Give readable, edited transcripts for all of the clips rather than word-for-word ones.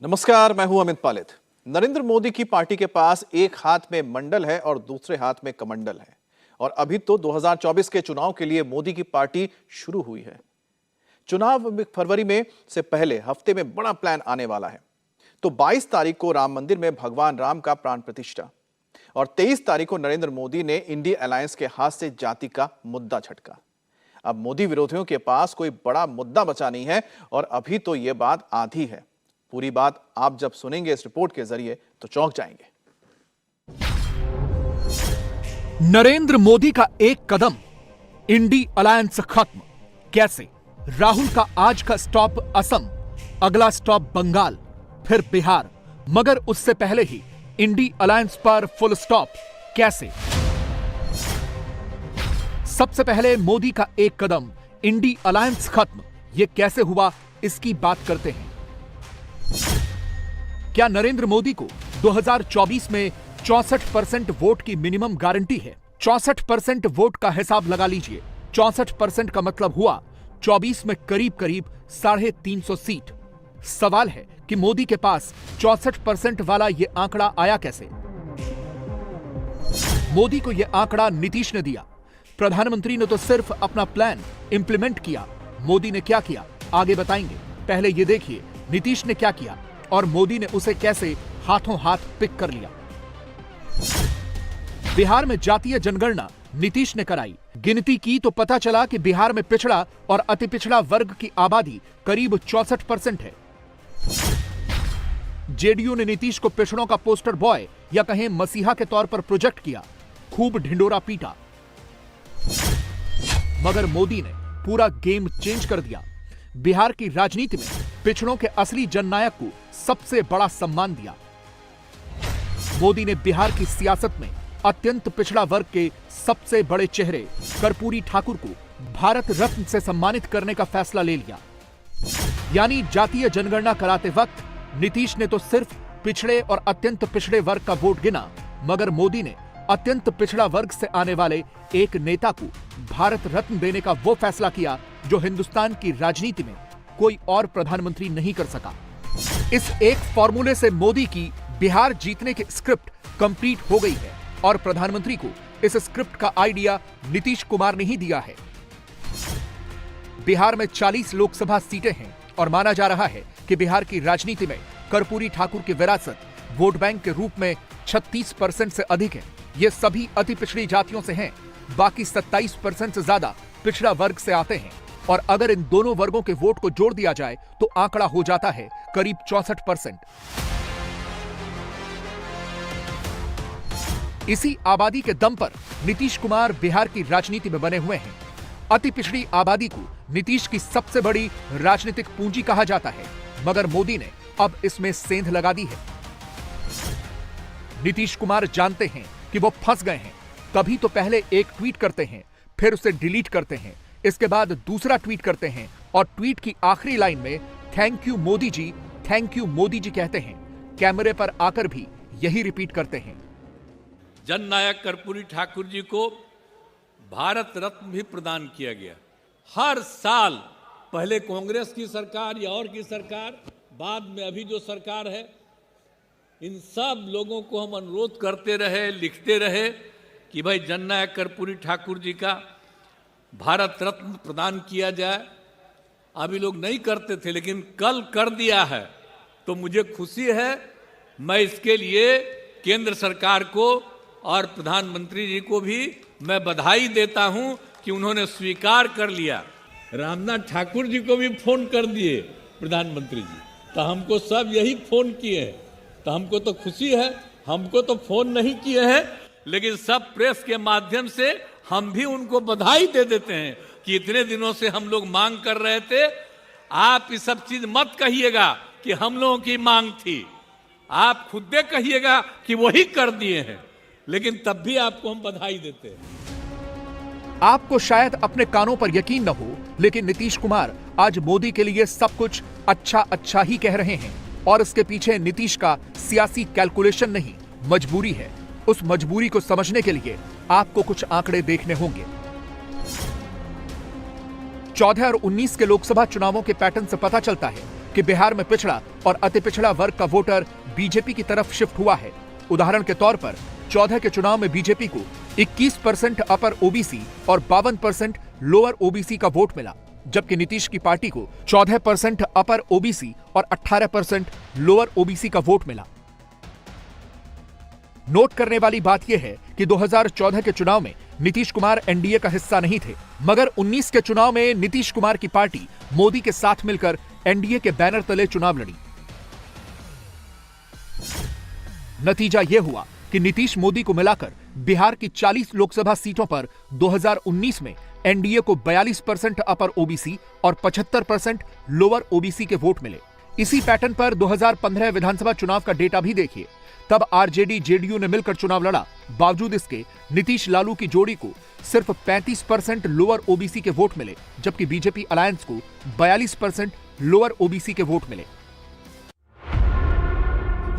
नमस्कार, मैं हूं अमित पालित। नरेंद्र मोदी की पार्टी के पास एक हाथ में मंडल है और दूसरे हाथ में कमंडल है। और अभी तो 2024 के चुनाव के लिए मोदी की पार्टी शुरू हुई है। चुनाव फरवरी में से पहले हफ्ते में बड़ा प्लान आने वाला है। तो 22 तारीख को राम मंदिर में भगवान राम का प्राण प्रतिष्ठा और 23 तारीख को नरेंद्र मोदी ने इंडिया अलायंस के हाथ से जाति का मुद्दा झटका। अब मोदी विरोधियों के पास कोई बड़ा मुद्दा बचा नहीं है और अभी तो यह बात आधी है। पूरी बात आप जब सुनेंगे इस रिपोर्ट के जरिए तो चौंक जाएंगे। नरेंद्र मोदी का एक कदम, इंडी अलायंस खत्म। कैसे? राहुल का आज का स्टॉप असम, अगला स्टॉप बंगाल, फिर बिहार, मगर उससे पहले ही इंडी अलायंस पर फुल स्टॉप। कैसे? सबसे पहले मोदी का एक कदम, इंडी अलायंस खत्म। यह कैसे हुआ, इसकी बात करते हैं। क्या नरेंद्र मोदी को 2024 में 64% वोट की मिनिमम गारंटी है? 64% वोट का हिसाब लगा लीजिए। 64% का मतलब हुआ 24 में करीब करीब 350 सीट। सवाल है कि मोदी के पास 64% वाला यह आंकड़ा आया कैसे? मोदी को यह आंकड़ा नीतीश ने दिया। प्रधानमंत्री ने तो सिर्फ अपना प्लान इंप्लीमेंट किया। मोदी ने क्या किया, आगे बताएंगे। पहले यह देखिए नीतीश ने क्या किया और मोदी ने उसे कैसे हाथों हाथ पिक कर लिया। बिहार में जातीय जनगणना नीतीश ने कराई। गिनती की तो पता चला कि बिहार में पिछड़ा और अति पिछड़ा वर्ग की आबादी करीब 64% है। जेडीयू ने नीतीश को पिछड़ों का पोस्टर बॉय या कहें मसीहा के तौर पर प्रोजेक्ट किया। खूब ढिंडोरा पीटा। मगर मोदी ने पूरा गेम चेंज कर दिया। बिहार की राजनीति में पिछड़ों के असली जननायक को सबसे बड़ा सम्मान दिया। मोदी ने बिहार की सियासत में अत्यंत पिछड़ा वर्ग के सबसे बड़े चेहरे कर्पूरी ठाकुर को भारत रत्न से सम्मानित करने का फैसला ले लिया। यानी जातीय जनगणना कराते वक्त नीतीश ने तो सिर्फ पिछड़े और अत्यंत पिछड़े वर्ग का वोट गिना, मगर मोदी ने अत्यंत पिछड़ा वर्ग से आने वाले एक नेता को भारत रत्न देने का वो फैसला किया जो हिंदुस्तान की राजनीति में कोई और प्रधानमंत्री नहीं कर सका। इस एक फॉर्मूले से मोदी की बिहार जीतने की स्क्रिप्ट कंप्लीट हो गई है और प्रधानमंत्री को इस स्क्रिप्ट का आइडिया नीतीश कुमार ने ही दिया है। बिहार में 40 लोकसभा सीटें हैं और माना जा रहा है कि बिहार की राजनीति में कर्पूरी ठाकुर की विरासत वोट बैंक के रूप में 36% से अधिक है। ये सभी अति पिछड़ी जातियों से हैं। बाकी 27% से ज्यादा पिछड़ा वर्ग से आते हैं और अगर इन दोनों वर्गों के वोट को जोड़ दिया जाए तो आंकड़ा हो जाता है करीब 64%। इसी आबादी के दम पर नीतीश कुमार बिहार की राजनीति में बने हुए हैं। अति पिछड़ी आबादी को नीतीश की सबसे बड़ी राजनीतिक पूंजी कहा जाता है, मगर मोदी ने अब इसमें सेंध लगा दी है। नीतीश कुमार जानते हैं कि वो फंस गए हैं। तभी तो पहले एक ट्वीट करते हैं, फिर उसे डिलीट करते हैं, इसके बाद दूसरा ट्वीट करते हैं और ट्वीट की आखिरी लाइन में thank you Modi ji, thank you Modi ji कहते हैं। कैमरे पर आकर भी यही रिपीट करते हैं। जननायक कर्पूरी ठाकुर जी को भारत रत्न भी प्रदान किया गया। हर साल, पहले कांग्रेस की सरकार या और की सरकार, बाद में अभी जो सरकार है, इन सब लोगों को हम अनुरोध करते रहे, लिखते रहे कि भाई जननायक कर्पूरी ठाकुर जी का भारत रत्न प्रदान किया जाए। अभी लोग नहीं करते थे, लेकिन कल कर दिया है तो मुझे खुशी है। मैं इसके लिए केंद्र सरकार को और प्रधानमंत्री जी को भी मैं बधाई देता हूं कि उन्होंने स्वीकार कर लिया। रामनाथ ठाकुर जी को भी फोन कर दिए प्रधानमंत्री जी, तो हमको सब यही फोन किए हैं, तो हमको तो खुशी है। हमको तो फोन नहीं किए हैं, लेकिन सब प्रेस के माध्यम से हम भी उनको बधाई दे देते हैं कि इतने दिनों से हम लोग मांग कर रहे थे। आप ये सब चीज मत कहिएगा कि हम लोगों की मांग थी, आप खुद दे कहिएगा कि वही कर दिए हैं, लेकिन तब भी आपको हम बधाई देते हैं। आपको शायद अपने कानों पर यकीन न हो, लेकिन नीतीश कुमार आज मोदी के लिए सब कुछ अच्छा अच्छा ही कह रहे हैं और इसके पीछे नीतीश का सियासी कैलकुलेशन नहीं, मजबूरी है। उस मजबूरी को समझने के लिए आपको कुछ आंकड़े देखने होंगे। 14 और 19 के लोकसभा चुनावों के पैटर्न से पता चलता है कि बिहार में पिछड़ा और अति पिछड़ा वर्ग का वोटर बीजेपी की तरफ शिफ्ट हुआ है। उदाहरण के तौर पर 14 के चुनाव में बीजेपी को 21% अपर ओबीसी और 52% लोअर ओबीसी का वोट मिला, जबकि नीतीश की पार्टी को 14% अपर ओबीसी और 18% लोअर ओबीसी का वोट मिला। नोट करने वाली बात यह है कि 2014 के चुनाव में नीतीश कुमार एनडीए का हिस्सा नहीं थे, मगर 19 के चुनाव में नीतीश कुमार की पार्टी मोदी के साथ मिलकर एनडीए के बैनर तले चुनाव लड़ी। नतीजा यह हुआ कि नीतीश मोदी को मिलाकर बिहार की 40 लोकसभा सीटों पर 2019 में एनडीए को 42% अपर ओबीसी और 75% लोअर ओबीसी के वोट मिले। इसी पैटर्न पर 2015 विधानसभा चुनाव का डेटा भी देखिए। तब आरजेडी जेडीयू ने मिलकर चुनाव लड़ा, बावजूद इसके नीतीश लालू की जोड़ी को सिर्फ 35% लोअर ओबीसी के वोट मिले, जबकि बीजेपी अलायंस को 42% लोअर ओबीसी के वोट मिले।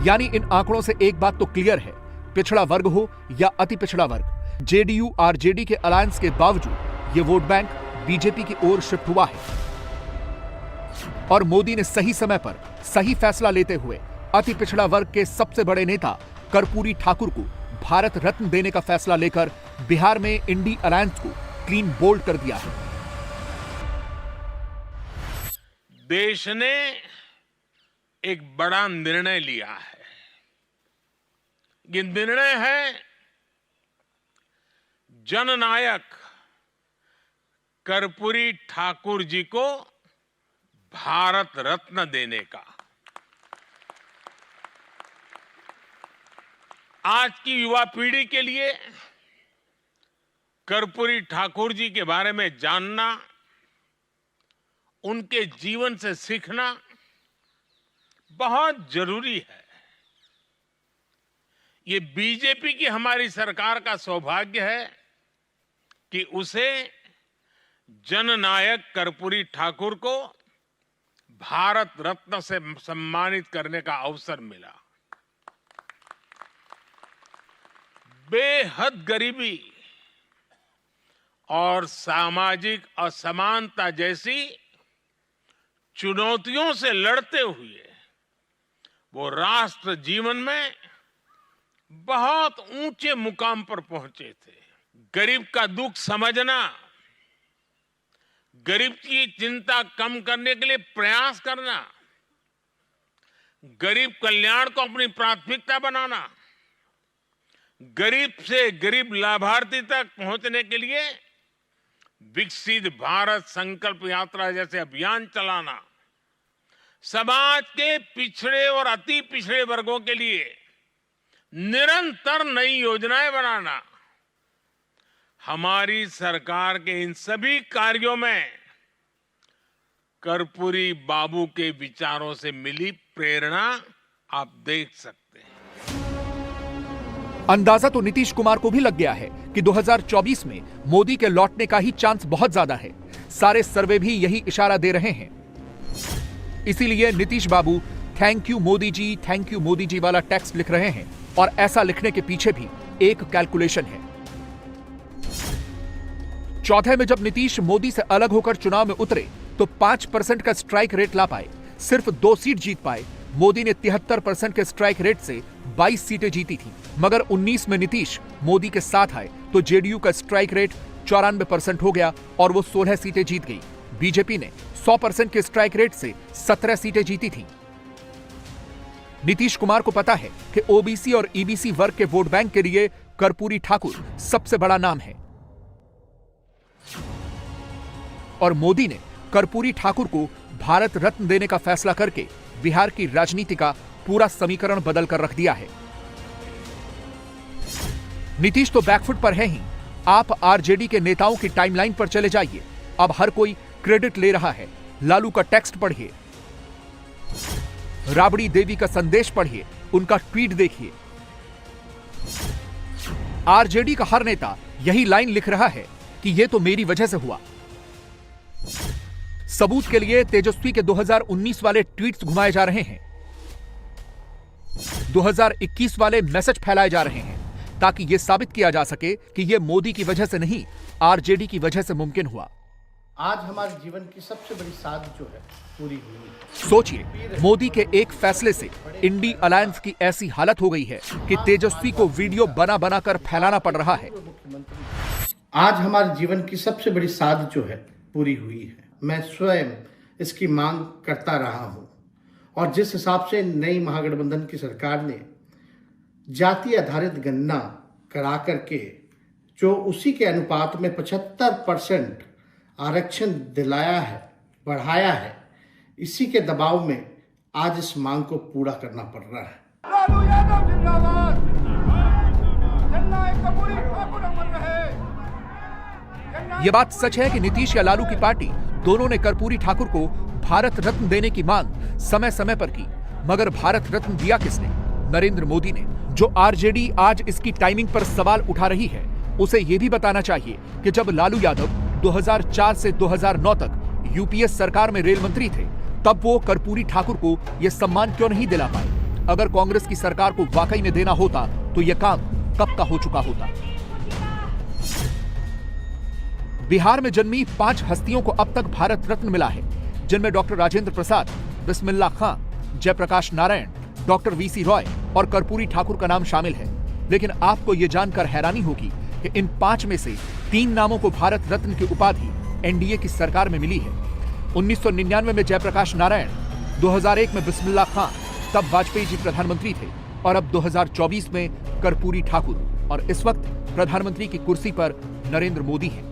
यानी इन आंकड़ों से एक बात तो क्लियर है, पिछड़ा वर्ग हो या अति पिछड़ा वर्ग, जेडीयू आरजेडी के अलायंस के बावजूद ये वोट बैंक बीजेपी की ओर शिफ्ट हुआ है। और मोदी ने सही समय पर सही फैसला लेते हुए अति पिछड़ा वर्ग के सबसे बड़े नेता कर्पूरी ठाकुर को भारत रत्न देने का फैसला लेकर बिहार में इंडी अलायंस को क्लीन बोल्ड कर दिया है। देश ने एक बड़ा निर्णय लिया है। ये निर्णय है जननायक कर्पूरी ठाकुर जी को भारत रत्न देने का। आज की युवा पीढ़ी के लिए कर्पूरी ठाकुर जी के बारे में जानना, उनके जीवन से सीखना बहुत जरूरी है। ये बीजेपी की हमारी सरकार का सौभाग्य है कि उसे जननायक कर्पूरी ठाकुर को भारत रत्न से सम्मानित करने का अवसर मिला। बेहद गरीबी और सामाजिक असमानता जैसी चुनौतियों से लड़ते हुए वो राष्ट्र जीवन में बहुत ऊंचे मुकाम पर पहुंचे थे। गरीब का दुख समझना, गरीब की चिंता कम करने के लिए प्रयास करना, गरीब कल्याण को अपनी प्राथमिकता बनाना, गरीब से गरीब लाभार्थी तक पहुंचने के लिए विकसित भारत संकल्प यात्रा जैसे अभियान चलाना, समाज के पिछड़े और अति पिछड़े वर्गों के लिए निरंतर नई योजनाएं बनाना, हमारी सरकार के इन सभी कार्यों में कर्पूरी बाबू के विचारों से मिली प्रेरणा आप देख सकते हैं। अंदाजा तो नीतीश कुमार को भी लग गया है कि 2024 में मोदी के लौटने का ही चांस बहुत ज्यादा है। सारे सर्वे भी यही इशारा दे रहे हैं। इसीलिए नीतीश बाबू थैंक यू मोदी जी वाला टेक्स्ट लिख रहे हैं, और ऐसा लिखने के पीछे भी एक कैलकुलेशन है। चौथे में जब नीतीश मोदी से अलग होकर चुनाव में उतरे तो 5% का स्ट्राइक रेट ला पाए, सिर्फ 2 सीट जीत पाए। मोदी ने 73% के स्ट्राइक रेट से 22 सीटें जीती थी, मगर 19 में नीतीश मोदी के साथ आए तो जेडीयू का स्ट्राइक रेट 94% हो गया और वो 16 सीटें जीत गई। बीजेपी ने 100% के स्ट्राइक रेट से 17 सीटें जीती थी। नीतीश कुमार को पता है कि ओबीसी और ईबीसी वर्ग के वोट बैंक के लिए कर्पूरी ठाकुर सबसे बड़ा नाम है, और मोदी ने कर्पूरी ठाकुर को भारत रत्न देने का फैसला करके बिहार की राजनीति का पूरा समीकरण बदल कर रख दिया है। नीतीश तो बैकफुट पर है ही। आप आरजेडी के नेताओं की टाइमलाइन पर चले जाइए, अब हर कोई क्रेडिट ले रहा है। लालू का टेक्स्ट पढ़िए, राबड़ी देवी का संदेश पढ़िए, उनका ट्वीट देखिए। आरजेडी का हर नेता यही लाइन लिख रहा है कि यह तो मेरी वजह से हुआ। सबूत के लिए तेजस्वी के 2019 वाले ट्वीट्स घुमाए जा रहे हैं, 2021 वाले मैसेज फैलाए जा रहे हैं, ताकि यह साबित किया जा सके कि यह मोदी की वजह से नहीं, आरजेडी की वजह से मुमकिन हुआ। आज हमारे जीवन की सबसे बड़ी साध जो है पूरी हुई है। सोचिए, मोदी के एक फैसले से इंडी अलायंस की ऐसी हालत हो गई है कि तेजस्वी को वीडियो बना बनाकर फैलाना पड़ रहा है। आज हमारे जीवन की सबसे बड़ी साध जो है पूरी हुई है। मैं स्वयं इसकी मांग करता रहा हूं और जिस हिसाब से नई महागठबंधन की सरकार ने जाति आधारित गणना करा करके जो उसी के अनुपात में 75% आरक्षण दिलाया है, बढ़ाया है, इसी के दबाव में आज इस मांग को पूरा करना पड़ रहा है। लालू यादव जिंदाबाद, जननायक कर्पूरी ठाकुर अमर रहे। यह बात सच है कि नीतीश या लालू की पार्टी दोनों ने कर्पूरी ठाकुर को भारत रत्न देने की मांग समय समय पर की, मगर भारत रत्न दिया किसने? नरेंद्र मोदी ने। जो आरजेडी आज इसकी टाइमिंग पर सवाल उठा रही है, उसे यह भी बताना चाहिए कि जब लालू यादव 2004 से 2009 तक यूपीए सरकार में रेल मंत्री थे, तब वो कर्पूरी ठाकुर को यह सम्मान क्यों नहीं दिला पाए? अगर कांग्रेस की सरकार को वाकई में देना होता तो यह काम कब का हो चुका होता। बिहार में जन्मी 5 हस्तियों को अब तक भारत रत्न मिला है, जिनमें डॉक्टर राजेंद्र प्रसाद, बिस्मिल्लाह खां, जयप्रकाश नारायण, डॉक्टर वीसी रॉय और कर्पूरी ठाकुर का नाम शामिल है। लेकिन आपको यह जानकर हैरानी होगी कि इन 5 में से 3 नामों को भारत रत्न की उपाधि एनडीए की सरकार में मिली है। 1999 में जयप्रकाश नारायण, 2001 में बिस्मिल्लाह खां, तब वाजपेयी जी प्रधानमंत्री थे, और अब 2024 में कर्पूरी ठाकुर, और इस वक्त प्रधानमंत्री की कुर्सी पर नरेंद्र मोदी हैं।